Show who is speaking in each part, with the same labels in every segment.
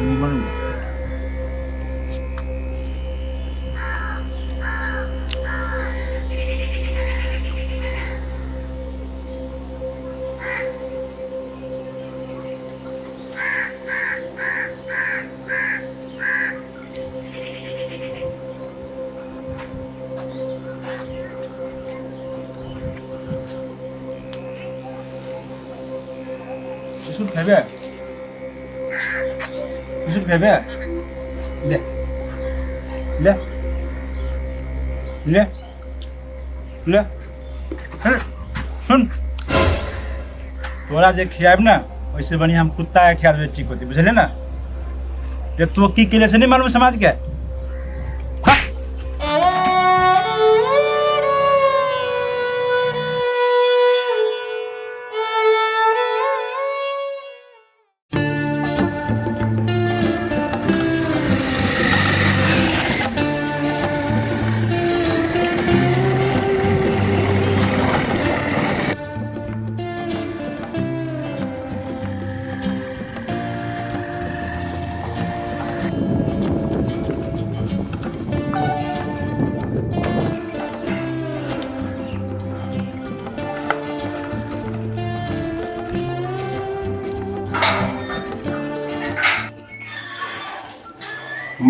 Speaker 1: निमन biscuit खाइबे biscuit खाइबे ले ले ले ले सुन तोरा जे खियाब ना वैसे बनी हम कुत्ता के खिया देबे ठीक होती बुझले ना ये तू की केले से नहीं मालूम समाज के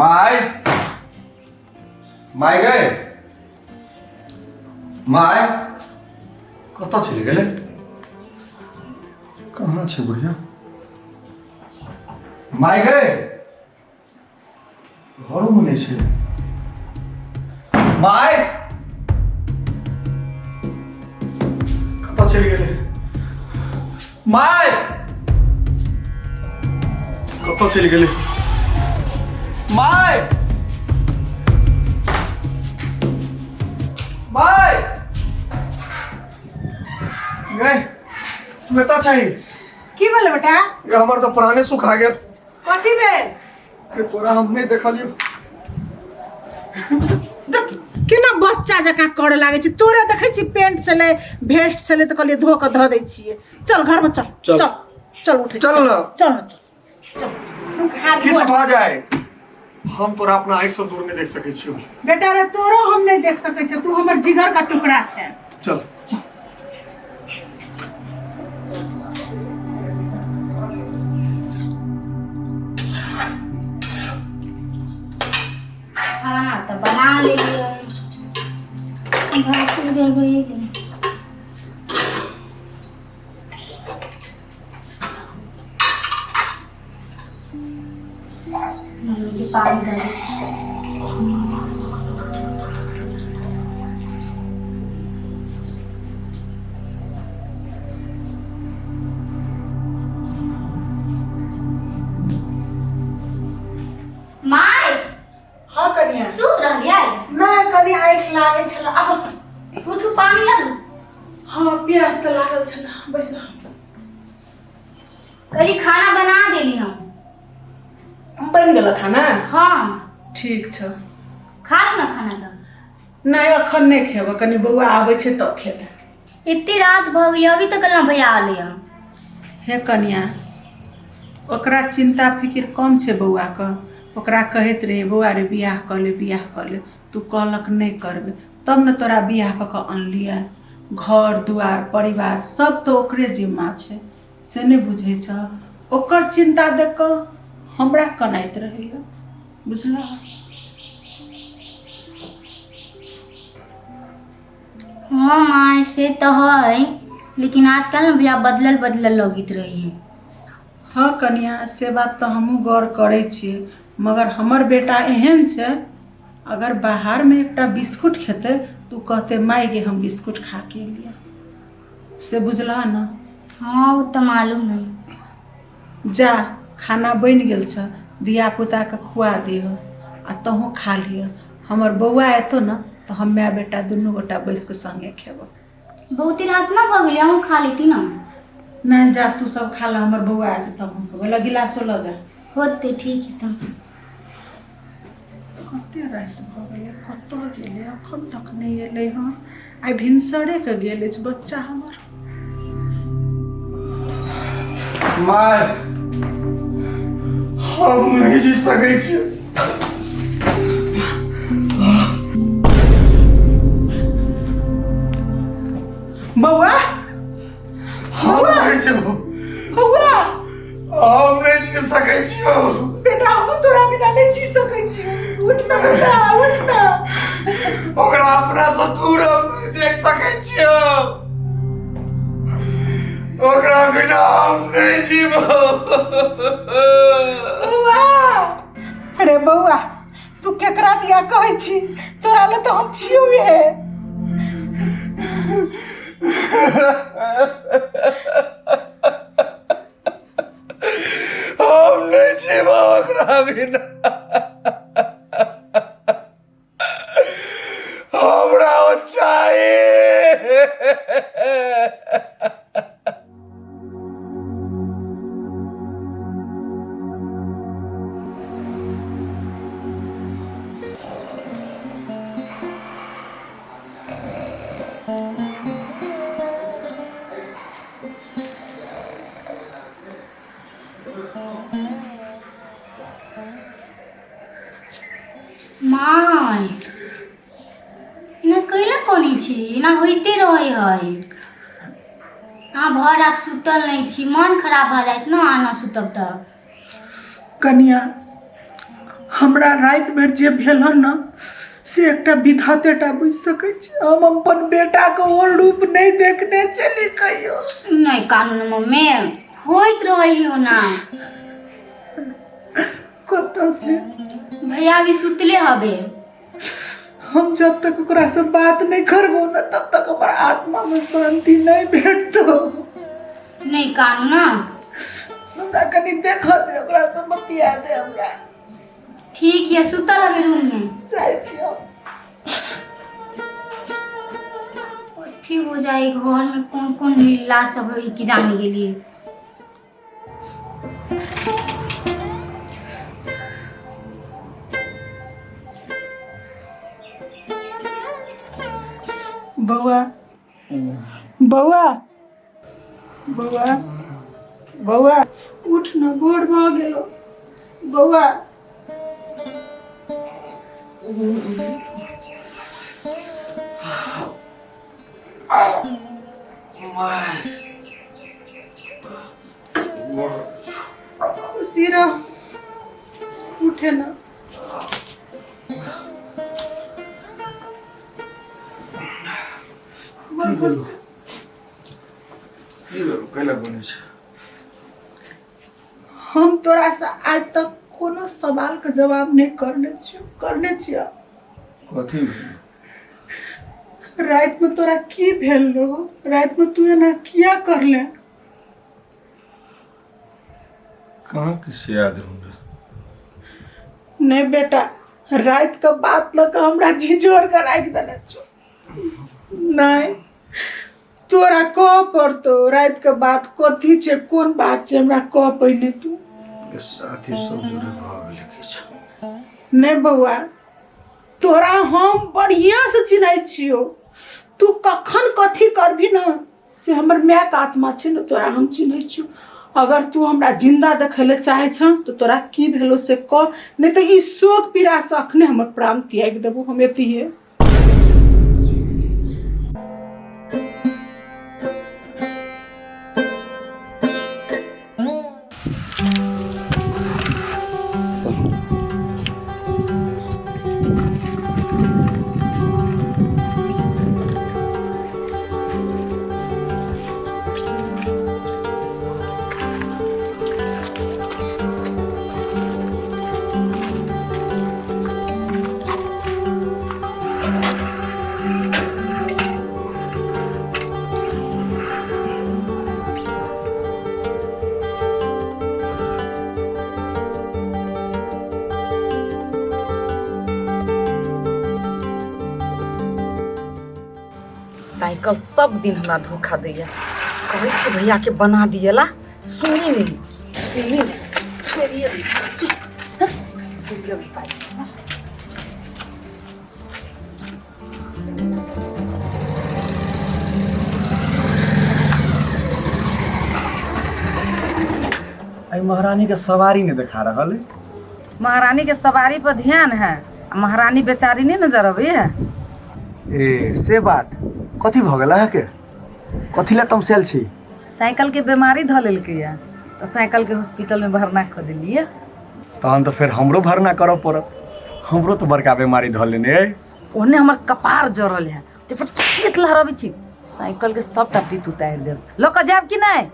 Speaker 2: माय माय गए माय कत चलि गेले कहाँ छे बुढ़िया माय गए घर में नहीं छे माय कत चलि गेले माय कत चलि गेले माय माय गए बेटा चाहिए
Speaker 3: की बोले बेटा
Speaker 2: ये हमारे तो पुराने सुख आ गया
Speaker 3: कथी भेल
Speaker 2: ये तोरा हम नहीं देखा लियो
Speaker 3: केना बच्चा जका करे लागे छी तोरा देखै छी पेंट चले भेस्ट चले त कहलिए धो के ध दै छिए चल घर में चल
Speaker 2: चल।
Speaker 3: चल चल उठ
Speaker 2: चल ना।
Speaker 3: चल चल
Speaker 2: किछ भा जाए हम तोरा अपना आँख से दूर नहीं देख सके छियो
Speaker 3: बेटा रे तोरो हम नहीं देख सकै छी तू हमर जिगर का टुकड़ा छै
Speaker 2: चल
Speaker 4: खाना तो बना लिया घर जेबै मम्मी पानी डाली माय
Speaker 3: हां कनिया
Speaker 4: सुत रहलियै
Speaker 3: नहीं कनी आँख लागे छला अब
Speaker 4: उठू पानी ला लू
Speaker 3: हां प्यास त लागल छला बैस
Speaker 4: करी खाना बना देली हम
Speaker 3: बन गेल खाना
Speaker 4: हाँ
Speaker 3: ठीक छ
Speaker 4: खा लू ना खाना तब
Speaker 3: नहीं अखन नहीं खेब कनी बौआ आबै छै तब खेबे
Speaker 4: इतनी रात भ गेलै अभी तक ना भैया आले हम
Speaker 3: हे कनिया ओकरा चिंता फिकिर कम छै बौआ क ओकरा कहैत रहे बौआ रे बियाह क ले तू कहलक नहीं करबे तब न तोरा बियाह क के अनलिया घर दुआर परिवार सब तो ओकरे जिम्मा छै से नहीं बुझै छ ओकर चिंता देख क हमरा कनाइत रहैया बुझला
Speaker 4: हाँ माँ से तो है लेकिन आजकल ना भैया बदलल बदलल लगित रही है
Speaker 3: हाँ कनिया से बात तो हमहूँ गौर करै छियै मगर हमर बेटा एहन छै अगर बाहर में एकटा बिस्कुट खेते तू कहते माई गे हम बिस्कुट खा के लिया से बुझला ना
Speaker 4: हाँ वो तो मालूम है
Speaker 3: जा खाना बन गेल छ धिया पुता के खुआ दिह आ तहूँ खा लिह हमर बौआ एतो ना तो हम माय बेटा दुनू गोटा बैस के संगे खेब
Speaker 4: बहुत ही रात ना भ गेलै हम खा लेती ना
Speaker 3: नहीं जा तू सब खा ला हमर बौआ आते तब हम खेब गिलासो ल जा
Speaker 4: होते ठीक है तब
Speaker 3: कते रात भ गेलै कत गेलै अखन तक नहीं एलै हँ आइ भिनसरे के गेल अछि बच्चा हमर
Speaker 2: माय हम नहीं जी सकै छी।
Speaker 3: बौआ
Speaker 2: हम मर जाओ।
Speaker 3: बौआ
Speaker 2: हम नहीं जी सकै छी।
Speaker 3: बेटा हम तोरा बिना नहीं जी सकै छी। उठ ना बेटा उठ ना।
Speaker 2: ओकरा अपना से दूर हम नहीं देख सकै छी। ओकरा बिना हम नहीं जीबो।
Speaker 3: बौआ अरे बौआ तू केकरा दिया कहै छी? तोरा ले तो हम छियो है।
Speaker 2: हम नहीं जीबो ओकरा बिना। हमरा ओ चाहिए।
Speaker 4: माय ना कैला कोनी छी ना होइते रहे है। हाँ भर रात सुतल नहीं छी, मन खराब भ जाइत ना आना सुतब त।
Speaker 3: कनिया हमरा रात भर जे भेल हन न से एकटा विधातेटा बुझि सकै छी। हम अपन बेटा के और रूप नहीं देखने चली कहियो।
Speaker 4: नहीं कानून मम्मी होइत रही हो ना।
Speaker 3: कतऽ छै?
Speaker 4: भैया भी सुतले हबे।
Speaker 3: हम जब तक ओकरा से बात नहीं करबो ना तब तक हमारा आत्मा में शांति नहीं भेटतो।
Speaker 4: नहीं कानूना
Speaker 3: हमरा कनी देखा दे, ओकरा से बतिया दे हमरा।
Speaker 4: ठीक है सुतल हबे रूम में।
Speaker 3: जाइ छियो।
Speaker 4: अथी हो जाए घर में कौन कौन लीला सब है कि जाने के लिए।
Speaker 3: बौआ बौआ बौआ बौआ उठ न, भोर भ गेलो। बौआ खुशी रह, उठे ना। हम तोरा से आज तक कोनो सवाल का जवाब नहीं करने छियो।
Speaker 2: कथी
Speaker 3: रात में तोरा की भेल लो? रात में तू एना किया कर ले?
Speaker 2: कहाँ किसे याद होगा?
Speaker 3: नहीं बेटा रात का बात लग हमरा झिझोर कर राख देले छो। नहीं तोरा कह पड़तो रात का बात कथी छे, कोन बात छे हमरा कह पहिने तू।
Speaker 2: साथी सब जुड़े भाग लेके छ।
Speaker 3: नहीं बउआ तोरा हम बढ़िया से चिन्है छियो। तू कखन कथी करभी ना से हमर माय का आत्मा छे न, तोरा हम चिन्है छियो। अगर तू हमरा जिंदा देखेले चाहे छ तो तोरा की भेलो से कह, नहीं तो ई शोक पीड़ा से अखने हमर प्राण त्याग देबो। हम एतिए
Speaker 5: साइकिल सब दिन हमरा धोखा दैया। कहै छी भैया के बना दिएला, सुनी नहीं। छोड़िए
Speaker 6: आई महारानी के सवारी नहीं दिखा रहा है।
Speaker 5: महारानी के सवारी पर ध्यान है, महारानी बेचारी नहीं नजर अबे है।
Speaker 6: ए से बात कथी भ गेला है के कथी ला तमसेल छी?
Speaker 5: साइकिल के बीमारी ध लेलकै है तो साइकिल के हॉस्पिटल में भरना कर दिलिए।
Speaker 6: तहन तो फिर हमरो भरना करब पड़त। हमरो तो बड़का बीमारी ध लेने है।
Speaker 5: ओने हमर कपार जरल है ते पर खेत लहरबी छी, साइकिल के सबटा पीत उतार देब। लोक जाब कि नहीं?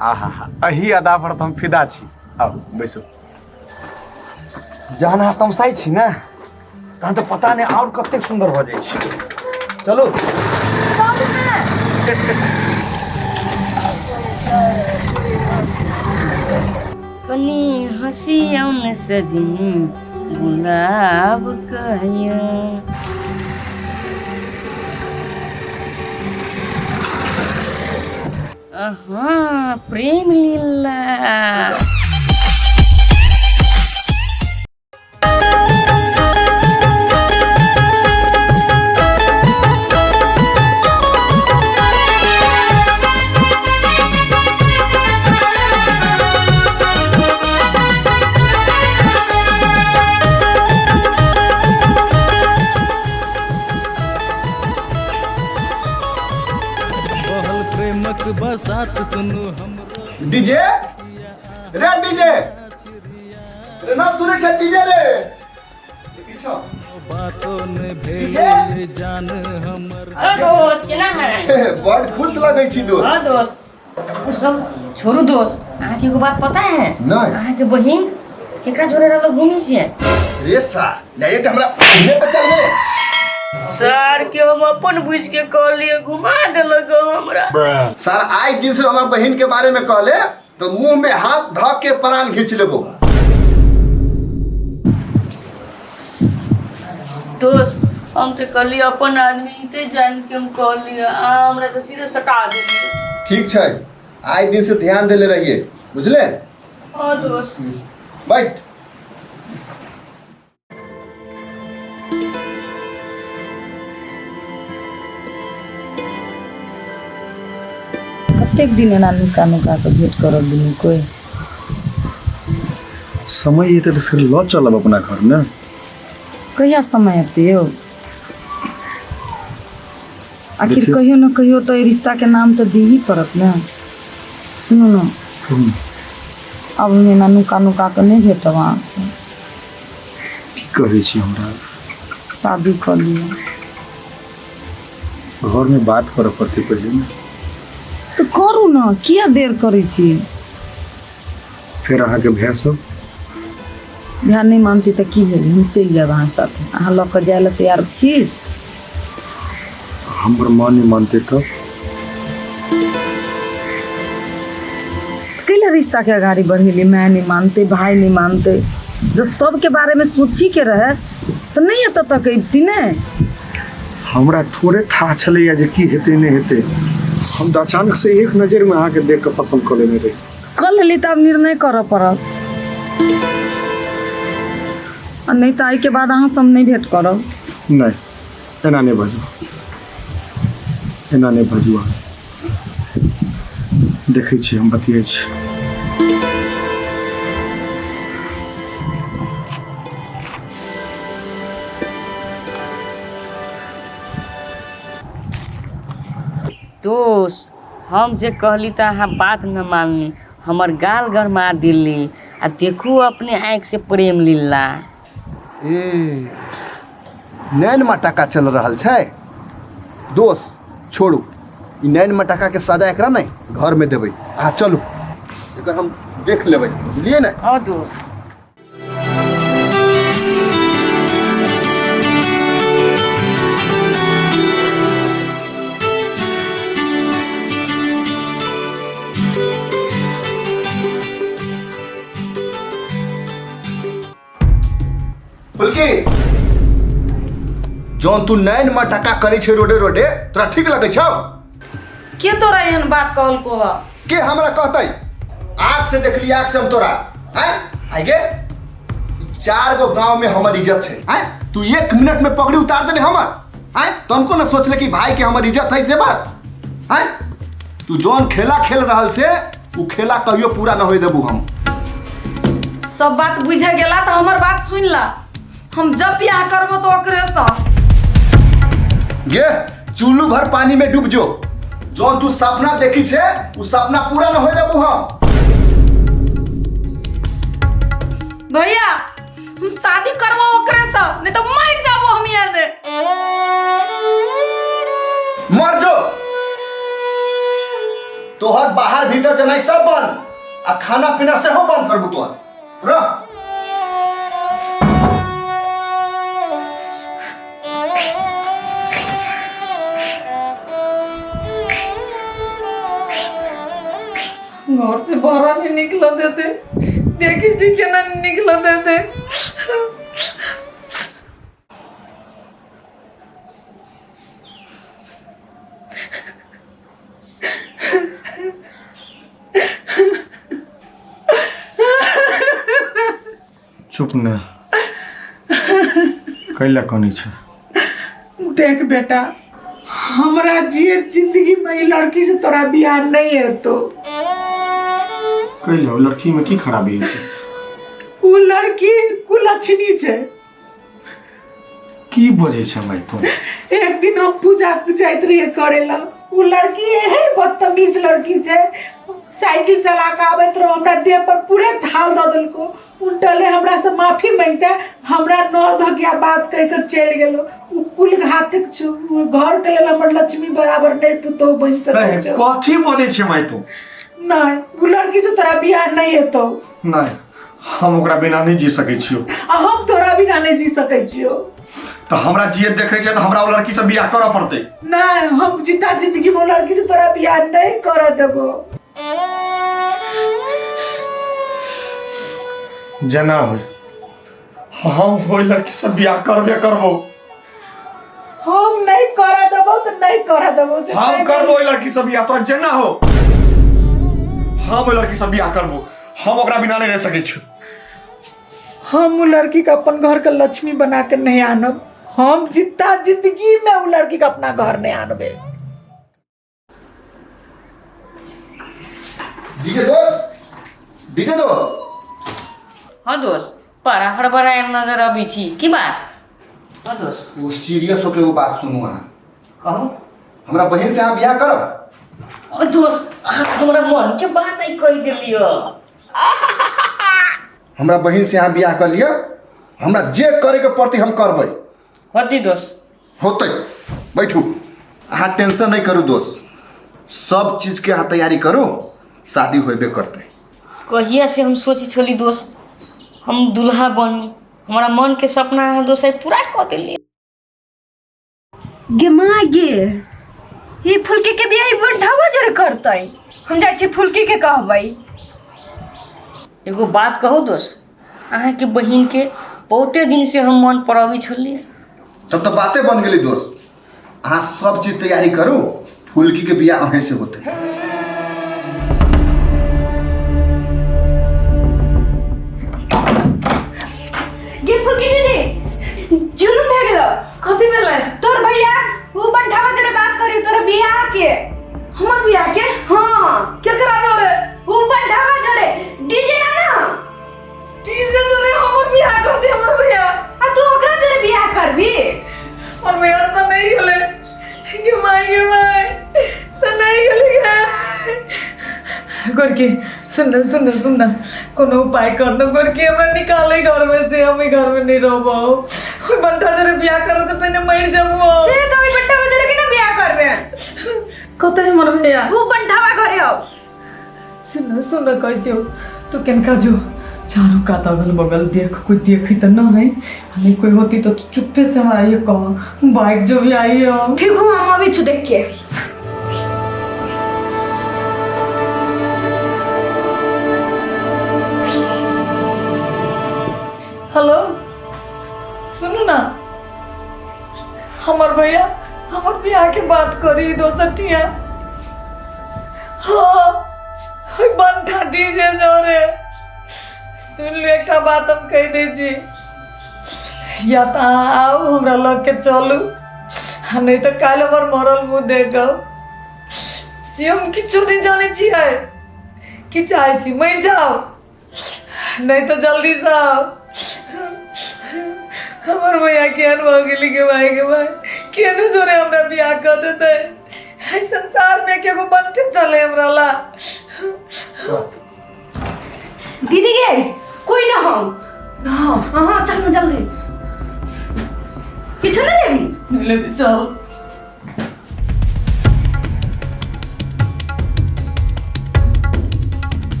Speaker 6: आहा अही अदा पर तो हम फिदा छी। आओ बैसो। जहन अहाँ तमसाई छी ना तहन तो पता नहीं और कतेक सुंदर हो जाई छी। चलो
Speaker 7: कनी हंसियों में सजनी गुलाब कहिया। प्रेम लीला।
Speaker 2: डीजे रे डीजे रे ना सुने छ डीजे रे पीछा डीजे
Speaker 7: जान हमर दोस्त केना है?
Speaker 2: बड़ खुश लगै छी दोस्त।
Speaker 7: हां दोस्त उ सब छोड़ू दोस्त, अहाँ के एगो बात पता है?
Speaker 2: नहीं।
Speaker 7: अहाँ के बहिन केकरा जोड़े रहल घूमी से?
Speaker 2: रे सा डायरेक्ट हमरा पहले पे चल गेले।
Speaker 7: सर के हम अपन बुझ के कहलिए घुमा देलक हमरा।
Speaker 2: सर आज दिन से हमार बहन के बारे में कहले तो मुंह में हाथ ध के प्राण खींच लेबो।
Speaker 7: दोस्त हम तो कहलिए अपन आदमी ते जान के हम कहलिए हमरा तो सीधे सटा देलिए।
Speaker 2: ठीक छै, आज दिन से ध्यान देले रहिए, बुझले?
Speaker 7: हां दोस्त।
Speaker 2: बैठ।
Speaker 7: प्रत्येक दिन एना नुका नुका के भेंट करब दुनू कोई।
Speaker 6: समय ये तो फिर लौ चलब अपना घर में।
Speaker 7: कहिया समय आते हो? आखिर
Speaker 6: देखियो।
Speaker 7: कहियो न कहियो तो रिश्ता के नाम तो दी ही पड़त ना। सुनो ना, अब हमें ना नुका नुका के नहीं भेटब अहाँ से।
Speaker 6: की कहै छी हमरा?
Speaker 7: शादी कर लिया
Speaker 6: घर में बात करऽ पड़ते पहले ना।
Speaker 7: तो करू ना, किया देर करै छी?
Speaker 6: फिर अहाँ के भैया सब
Speaker 7: ध्यान नहीं मानती तो की भेल? हम चल जाब अहाँ साथे। अहाँ लऽ कऽ जाय लए तैयार छी?
Speaker 6: हमर माँ नहीं मानते तो
Speaker 7: कैला रिश्ता के आगाड़ी बढ़ेली? मैं नहीं मानते, भाई नहीं मानते। जब सबके बारे में सोची के रहे तो नहीं एत तक अबती ने।
Speaker 6: हमरा थोड़े था छलैया जे की हेते नहीं हेते। हम तो अचानक से एक नजर में आके देख के पसंद कर लेने रही।
Speaker 7: कल लेली तब निर्णय करऽ पड़त, और नहीं तो आई के बाद अहाँ सब नहीं भेंट करब।
Speaker 6: नहीं एना नहीं बाजू, एना नहीं बाजू। अहाँ देखै छी हम बतियै छी।
Speaker 7: दोस्त हम जे कहली तो अहाँ बात न मानली, हमर गाल गरमा दिल्ली। आ देखू अपने आँख से प्रेम लीला।
Speaker 2: ए नैन मटाका चल रहल छै दोस्त, छोड़ू ई नैन मटाका के सजा एकरा नहीं घर में देबै। आ चलू एकर हम देख लेबै, बुझलिए ना?
Speaker 7: हाँ दोस्त।
Speaker 2: फुलकी जौन तू नैन मटाका करै छै रोडे रोडे, तोरा ठीक लगै छौ?
Speaker 5: के तोरा एहन बात कहल को ह?
Speaker 2: के हमरा कहतै? आँख से देखली, आँख से हम तोरा हैं आगे 4 गो गांव में हमर इज्जत छै हैं। तू 1 मिनट में पगड़ी उतार देले हमर हैं। तुमको ना सोचले कि भाई के हमर इज्जत है से बात हैं। तू जौन खेला खेल रहल से उ खेला कहियो पूरा ना होय देबू हम।
Speaker 5: सब बात बुझे गेला तो हमर बात सुन ला। हम जब बियाह करबो तो ओकरे साथ।
Speaker 2: गे चुल्लू भर पानी में डूब जो तू सपना देखी छे उ सपना पूरा न होए देबू हम।
Speaker 5: भैया हम शादी करबो ओकरे साथ, नहीं तो मर जाबो हम यहाँ से।
Speaker 2: मर जो तोहर बाहर भीतर जनाई सब बंद आ खाना पीना से हो बंद करबू तोहर रह।
Speaker 5: घर से बाहर नहीं निकला देते, देखी जी के ना निकला देते।
Speaker 6: चुप न कैला कनी छ।
Speaker 3: देख बेटा, हमरा जिए जिंदगी में ई लड़की से तोरा बियाह नहीं है तो
Speaker 6: कैला ओ लड़की में की खराबी है?
Speaker 3: वो लड़की कुलक्षणी छे।
Speaker 6: की बजे छ माई तो?
Speaker 3: एक दिन हम पूजा जाइत रहिए करेला, वो लड़की है बदतमीज लड़की छे। साइकिल चला के आबैत रहो, हमरा देह पर पूरे थाल द देलको। उल्टले हमरा से माफी मांगते, हमरा न धगिया बात कह के चल गेलो। उ कुल घातक छु, घर के लेल हमर लक्ष्मी बराबर नहीं पुतो बन सके छ।
Speaker 6: कथी बजे छ माई तो?
Speaker 3: नहीं, वो लड़की से तोरा बियाह नहीं है तो
Speaker 6: नहीं, हम ओकरा बिना नहीं जी सकै छियो।
Speaker 3: हम तोरा बिना नहीं जी सकै छियो।
Speaker 6: तो हमरा जिए देखे छै तो हमरा ओ लड़की से बियाह करऽ पड़तै।
Speaker 3: नहीं, हम जीता जिंदगी में लड़की से तोरा बियाह नहीं कर देबो।
Speaker 6: जना होय हम ओइ लड़की से बियाह करबे करबो।
Speaker 3: हम नहीं कर देबो तो नहीं कर देबो।
Speaker 6: हम करबो ओइ लड़की से बियाह, तोरा जना हो। हम ओइ लड़की से बियाह करबो, हम ओकरा बिना नहीं रह सकै छी।
Speaker 3: हम वो लड़की का अपन घर का लक्ष्मी बना के नहीं आनब। हम जितना जिंदगी में वो लड़की का अपना घर नहीं आनबे।
Speaker 2: डीजे दोस्त
Speaker 8: हाँ दोस्त, पारा हड़बड़ाए नजर अभी छी की बात? हाँ दोस्त,
Speaker 2: वो सीरियस होके वो बात सुनू अहाँ।
Speaker 8: कहूँ
Speaker 2: हमरा बहन से अहाँ बियाह करब?
Speaker 8: दोस्त अहाँ हमरा मन के बात आई कह दिलियो।
Speaker 2: हमरा बहन से अहाँ बियाह कर लिया, हमरा जे करे के पड़ती हम करबै।
Speaker 8: होती दोस्त?
Speaker 2: होतै, बैठू। अहाँ टेंशन नहीं करू दोस्त, सब चीज के अहाँ तैयारी करू, शादी होबे करतै।
Speaker 8: कहिया से हम सोची छली दोस्त हम दुल्हा बनी, हमारा मन के सपना है दोस्त पूरा कर दिली।
Speaker 7: गे माँ गे, ये फुलकी के बियाह बढ़ावा जरे करतै। हम जाइ छी फुलकी के कहबै।
Speaker 8: एगो बात कहू दोस्त, अहाँ के बहिन के बहुते दिन से हम मन पड़ावी छली।
Speaker 2: तब तो बातें बन गेली दोस्त। अहाँ सब चीज तैयारी करू, फुलकी के बियाह अहीं से होते।
Speaker 7: गे फुलकी दीदी, जुलूम भे गेलो। कथी भेलै? तोर भैया वो बढ़ावा जरे बात करी तोरा बियाह के। हमर बियाह के? हाँ, केकरा जोरे? वो बढ़ावा जोरे डीजे ना डीजे जोरे हमर बियाह कर दे हमर भैया। आ तू ओकरा जोरे बियाह करबी?
Speaker 3: और मैं ऐसा नहीं गले कि माई से नहीं गले गोरकी। सुन कोनो उपाय करना गोरकी, हमरा निकाले घर में से। हम घर में नहीं रहबो। बंटा जरे बियाह करे से पहले मर जाबो।
Speaker 7: से तभी बंटा जरे के ना बियाह करबे।
Speaker 3: कते हमर भैया
Speaker 7: वो बंटावा करे हो।
Speaker 3: सुन कह जो तू केनका जो चारों का अगल बगल देख, कोई देखी तो ना है। हमें कोई होती तो चुप्पे से हमारा ये कह बाइक जो भी आई है।
Speaker 7: ठीक हूँ, हम अभी छु देख के।
Speaker 3: हेलो, सुनो ना, हमार भैया हमार बियाह के बात करी दोसटिया। हाँ, बंठा डीजे जोरे। सुन लो, एक बात हम कह दे जी, या तो आओ हमरा लग के चलू, नहीं तो काल हमार मरल मुँह देखो। से हम किछो नहीं जाने छियै, कि चाहे छी मर जाओ।
Speaker 9: नहीं तो जल्दी से आओ। हमार भैया केहन हो गेली के भाई केहन जोरे हमरा बियाह कर देते। है संसार में के बनते चले हमरा ला।
Speaker 7: दीदी गे कोई ना हो ना हाँ चल ना जल्दी पीछे ना लेवी
Speaker 9: चल।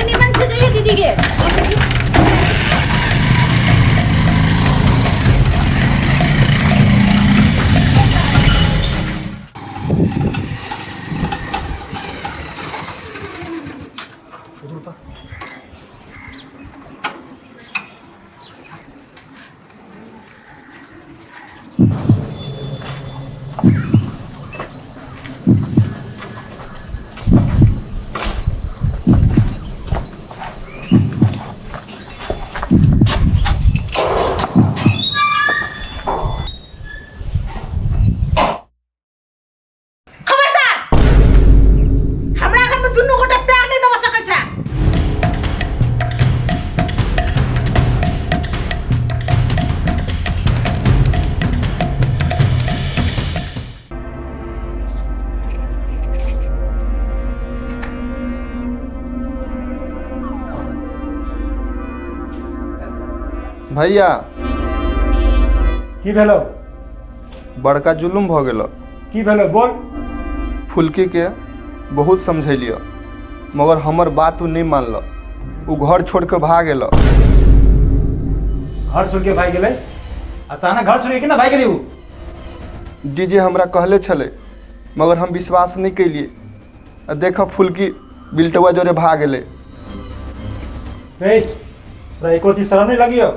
Speaker 7: निमन से जाइए दीदी गे।
Speaker 2: भैया
Speaker 1: की भेलो?
Speaker 2: बड़का जुलुम भ गेल।
Speaker 1: की भेलो बोल।
Speaker 2: फुलकी के बहुत समझैलियो मगर हमर बात उ नहीं मानल। उ घर छोड़ के भाग गेल।
Speaker 1: घर छोड़ के भाग गेलै? अचानक घर छोड़ के ना भाग गेलै उ?
Speaker 2: डीजे हमरा कहले छले मगर हम विश्वास नहीं कैलिए। देख फुलकी बिल्टवा जोरे भाग गेले।
Speaker 1: तोरा एको ती शर्म नहीं लगियो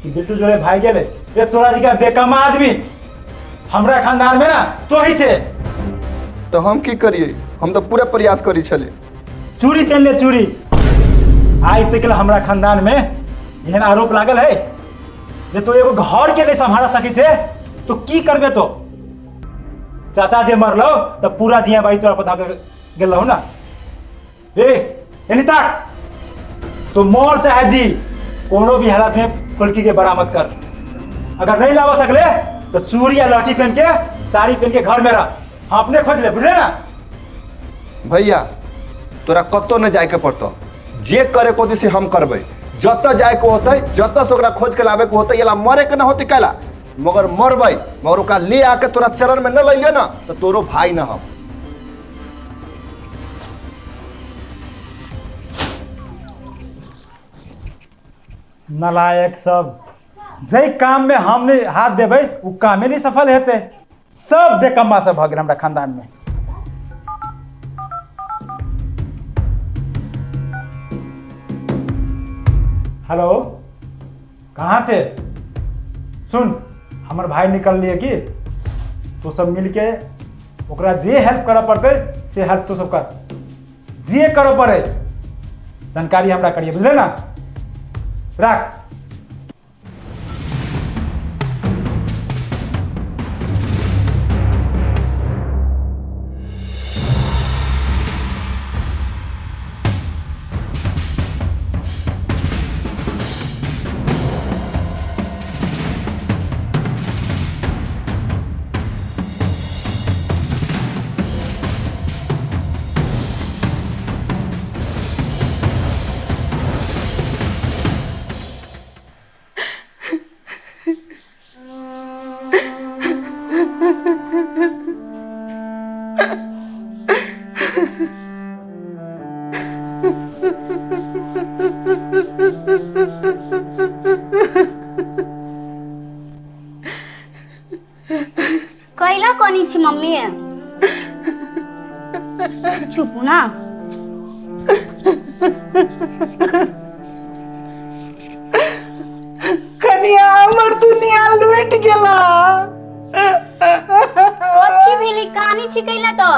Speaker 1: कि बिल्टू जोरे भाग गेले? ये तोरा जी का बेकमा आदमी हमरा खानदान में ना तो ही थे।
Speaker 2: तो हम की करिए? हम तो पूरा प्रयास करी छले।
Speaker 1: चूड़ी पहन ले चूड़ी। आज तक हमरा खानदान में एहन आरोप लागल है जे तो एगो घर के नहीं संभाल सकी थे तो की करबे? तो चाचा जे मरलो तो पूरा जिया बाई तोरा पता गेल हो ना। एनी तक तो मोर चाहे जी कोनो भी हालत में फुलकी के बरामद कर। अगर नहीं लावा सकले तो चूड़ी या लहठी पहन के साड़ी पहन के घर में रह। हम अपने खोज ले बुझले ना।
Speaker 2: भैया तोरा कतो न जाए के पड़तो। जे करे को से हम करबे। जत जाए को होते जत से ओकरा खोज के लावे को होते येला मरे के ना होती कैला मगर मरबै मगर ओकरा ले आके तोरा चरण में न लइले ना तो तोरो भाई ना हम।
Speaker 1: नालायक सब जै काम में हमने हाथ देबै उ कामे नहीं सफल हेते। सब बेकम्मा से भ गेल हमरा खानदान में। हेलो कहाँ से? सुन हमर भाई निकल लिए कि तो सब मिलके ओकरा जे हेल्प करे पड़ते से हेल्प तो सब कर। जे करे पड़े जानकारी हमरा करिए बुझले ना। रख।
Speaker 4: कैला कोनी छी मम्मी? चुप ना।
Speaker 9: कनिया हमर दुनिया लुट गेला।
Speaker 4: ओथी भेली कहानी छी कैला तो?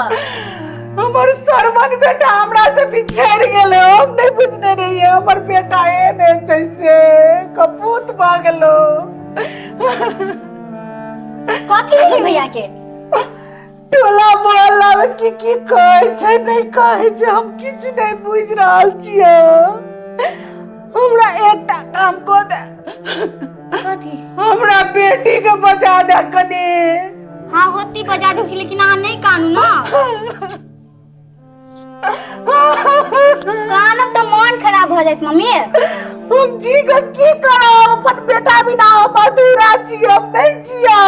Speaker 9: हमर सरमन बेटा हमरा से बिछड़ गेले। हम नहीं बुझने रहिए हमर बेटा एने जैसे कपूत भागलो।
Speaker 4: कथी भेलै भैया के?
Speaker 3: टोला मोहल्ला में की कहै छै नहीं कहै छै, हम किछ नहीं बुझ रहल छियै। हमरा एकटा काम को दे।
Speaker 4: कथी?
Speaker 3: हमरा बेटी के बचा दे कने।
Speaker 4: हाँ होती बजा दी थी, लेकिन अहाँ नहीं कानू ना। कानब तो मन खराब हो जाए मम्मी।
Speaker 3: हम जी के की करब? अपन बेटा बिना हम अधूरा छी, हम नहीं जिया।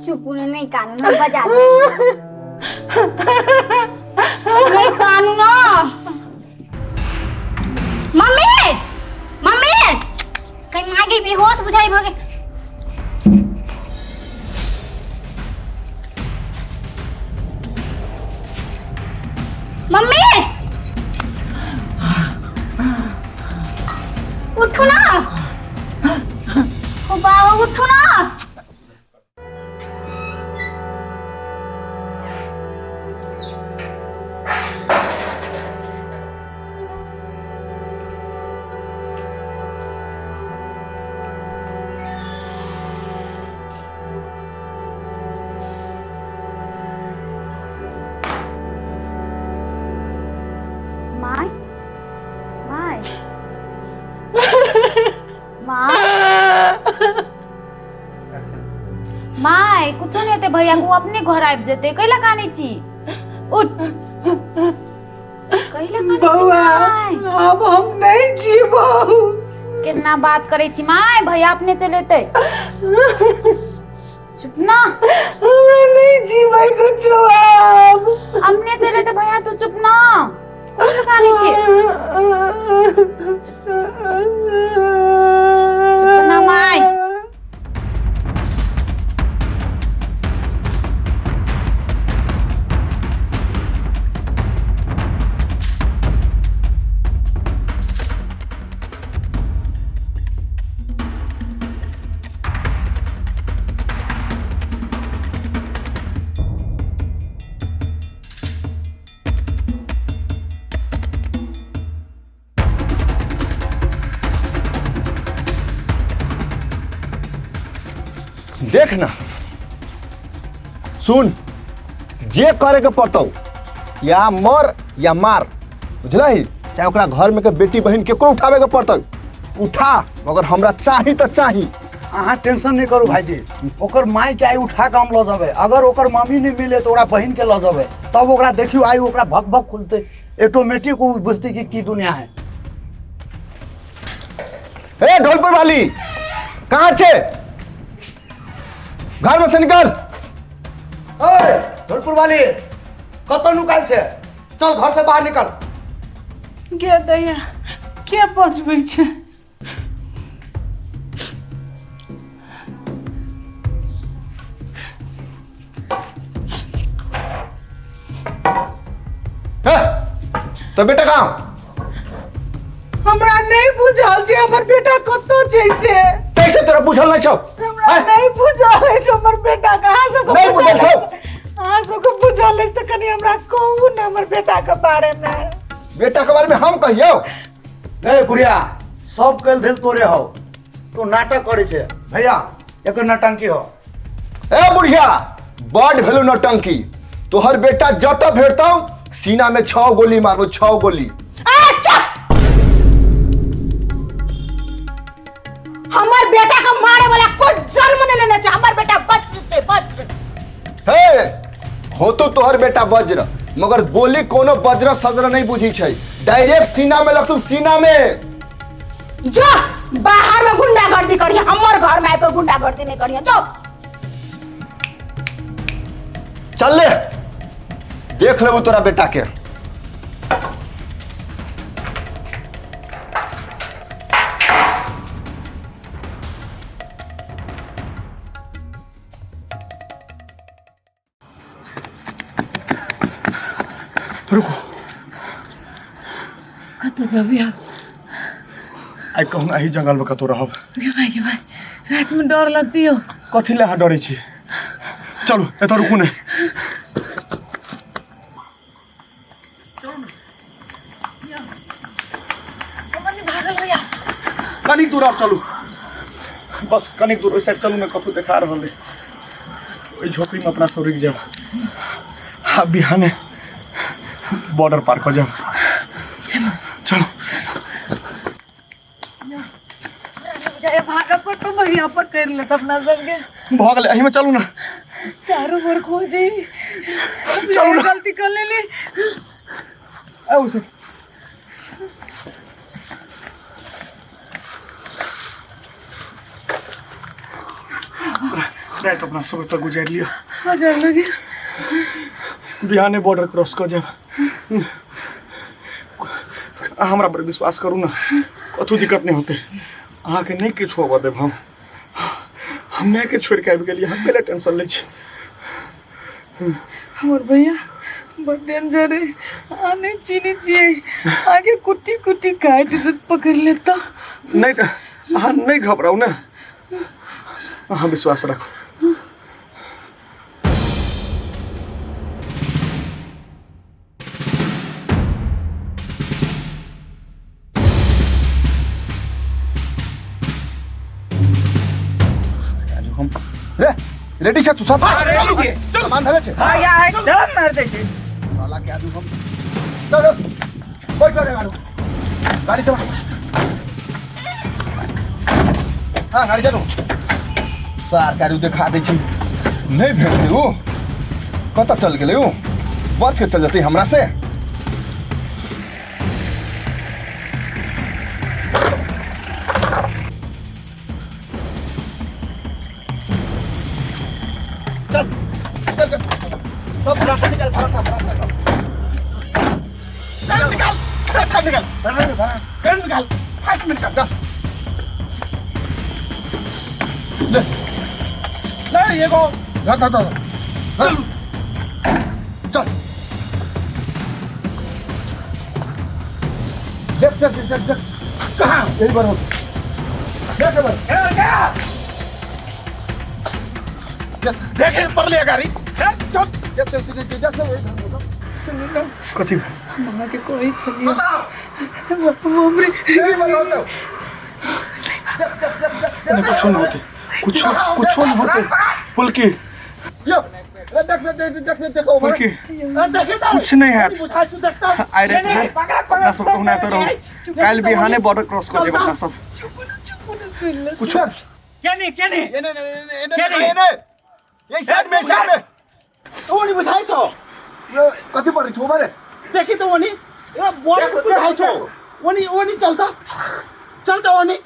Speaker 4: चुप नहीं कानू ना, बजा दी। नहीं कानू ना। मम्मी मम्मी कहीं आगे बेहोश बुझाई भगे। मम्मी उठो ना। ओ बाबा उठो ना। माय कुछ नहीं होते भैया को अपने घर आबि जेते। कैला कानी छी? उठ। कैला कानी छी?
Speaker 3: बउआ अब हम नहीं जीबो।
Speaker 4: कितना बात करे छी माय, भैया अपने चलेते। चुप ना।
Speaker 3: हमरा नहीं जीबै कुछ अब।
Speaker 4: अपने चलेते भैया, तू चुप ना। कैला कानी छी? चुप ना माय।
Speaker 2: देख ना, सुन, जे करे के पड़तौ, या मर या मार, बुझलही? चाहे ओकरा घर में के बेटी बहन केकरो उठावे के पड़तौ, उठा, मगर हमरा चाही तो चाही।
Speaker 6: अहाँ टेंशन नहीं करू भाईजी, ओकर माई के आई उठा के हम ल जाबे। अगर ओकर मम्मी नहीं मिले तो ओकरा बहन के ल जाबे, तब ओकरा देखियो आई ओकरा भक भक खुलते, ऑटोमेटिक वो बुझती कि की दुनिया है।
Speaker 2: ए ढोलपुर वाली, कहाँ छे? घर में से निकल।
Speaker 6: ओए ढोलपुर वाली, कत नुकाल छे? चल घर से बाहर निकल।
Speaker 3: के दैया के पहुंचबै छै?
Speaker 2: तो बेटा कहाँ?
Speaker 3: हमरा नहीं बुझल छै हमर बेटा कतौ छै से।
Speaker 2: कैसे तोरा बुझल नहीं छौ?
Speaker 3: हमरा नहीं बुझल छै हमर बेटा कहाँ से
Speaker 2: नहीं बुझल छौ?
Speaker 3: अहाँ सबके बुझल अछि त कनी हमरा कहू न हमर बेटा के बारे में।
Speaker 2: बेटा के बारे में हम कहियो?
Speaker 6: ए गुड़िया, सब कल दिल तोरे हो, तू नाटक करे छे। भैया एक नटंकी हो।
Speaker 2: ए बुढ़िया, बड़ भेलू नौटंकी। तोहर बेटा जत भेटतौ सीना में 6 गोली मारबो, 6 गोली।
Speaker 3: हमर बेटा को मारे वाला कोई जन्म नहीं लेना चाहिए। हमर बेटा वज्र से वज्र।
Speaker 2: हे हो तो तोहर बेटा वज्र, मगर गोली कोनो वज्र सज्र नहीं बुझी छै। डायरेक्ट सीना में लगतौ, सीना में।
Speaker 3: जो बाहर में गुंडागर्दी करिए, हमर घर में आके गुंडागर्दी नहीं करिए। जो
Speaker 2: चल ले, देख लेबू तोरा बेटा के।
Speaker 6: रुको,
Speaker 9: कत जबिया?
Speaker 6: आई कहूँ अही जंगल में कतो रहब।
Speaker 9: गे भाई रात में डर लगती हो।
Speaker 6: कथी ले अहाँ डरे छी? चलो एत रुकू ने। कनिक दूर आप चलू, बस कनिक दूर साइड चलू, मैं कतू देखा रहा है।
Speaker 2: ओई झोपड़ी में अपना सब रुक जाओ। हाँ बिहाने बॉर्डर पार कर जाओ। चलो
Speaker 9: भागा पटो भैया पकड़ ले अपना सबके
Speaker 2: भाग ले, अही में चलू ना।
Speaker 9: चारों ओर खोजी
Speaker 2: चलो ना।
Speaker 9: गलती कर ले
Speaker 2: उसे रात अपना सब तक गुजार लिया।
Speaker 9: हजार लगे
Speaker 2: बिहाने बॉर्डर क्रॉस कर जाओ। हमरा पर विश्वास करू ना, कथू दिक्कत नहीं होते। अहाँ के नहीं किछु होबा देब हम नहीं के छोड़ के आबि गेलिए। हम पहले टेंशन ले छी।
Speaker 9: हमर भैया बड़ डेंजर है। आने चीनी चाहिए आगे कुट्टी कुट्टी काट दे पकड़ लेता।
Speaker 2: नहीं अहाँ नहीं घबराऊ ना, अहाँ विश्वास रखो।
Speaker 6: रे रेडी छे तू सब? सामान धरे छे?
Speaker 1: हाँ यार चल मार दे छी।
Speaker 6: साला के आजू हम चलो बैठ रे गाड़ी गाड़ी चला। हाँ गाड़ी चलो। सार गाड़ी दिखा दे छी। नहीं भेटते हो कत चल गेले हो? बच के चल जाते हमरा से। सब रास्ता निकल निकल 5 मिनट का ले ये को चल चल देख कहाँ यही बार हो देखे पर ले गाड़ी चल
Speaker 2: कथी
Speaker 9: मां के कोई छलिए
Speaker 2: नहीं कुछ नहीं होते, कुछ नहीं होते। फुल्की फुल्की कुछ नहीं है। आई रे अपना सब कहना तो रहो। काल बिहाने बॉर्डर क्रॉस कर देब अपना सब। कुछ
Speaker 1: क्या नहीं
Speaker 6: यही साइड में ओनी बुझाइ छौ कति परि थो बारे देखि त ओनी ए बॉर्डर बुझाइ छौ ओनी चलता ओनी।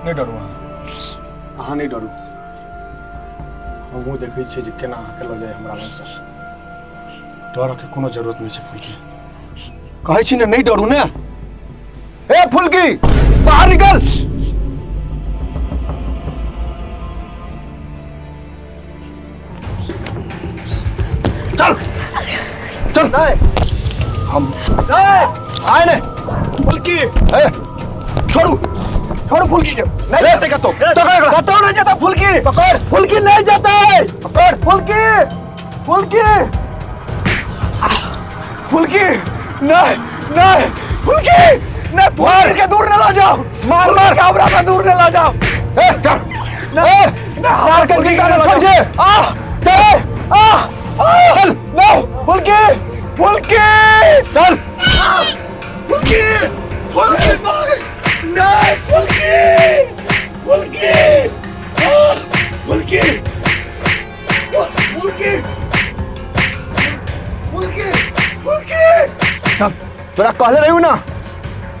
Speaker 2: नहीं डरू अहाँ नहीं डरू। हमहूँ देखै छियै जे केना अहाँके लऽ जाए हमरा लग से। डरके कोनो जरूरत नहीं छै फुल्की। कहै छी ने नहीं डरू ने।
Speaker 6: ए फुल्की बाहर निकल। चल हम आए ने फुल्की। छोड़ू फुल्की के नहीं जाते का तो कतो नहीं जाता फुल्की। पकड़ फुल्की नहीं जाता है। पकड़ फुल्की नहीं फुल्की नहीं मार के दूर न ला जाओ। मार के आबरा का दूर न ला जाओ। चल सार के फुल्की का छोड़ दे। चल नो फुल्की चल फुल्की नहीं फुल्की चल तोरा कहले रही ना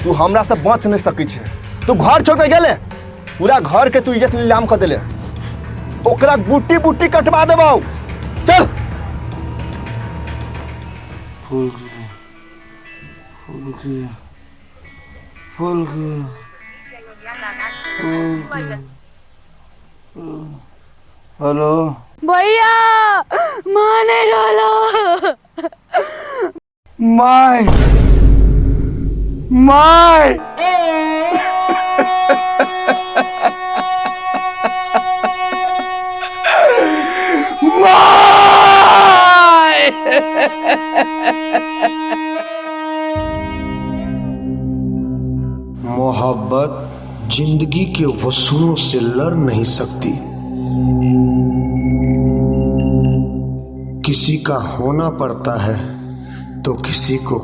Speaker 6: तू हमरा से बच नहीं सकै छे। तू घर छोड़ के गेले पूरा घर के तू इज्जत नीलाम कर देले। ओकरा बुट्टी कटवा देबौ। चल हेलो
Speaker 7: भैया माँ नहीं डाला।
Speaker 6: माय माय
Speaker 10: मोहब्बत जिंदगी के वसूलों से लड़ नहीं सकती। किसी का होना पड़ता है तो किसी को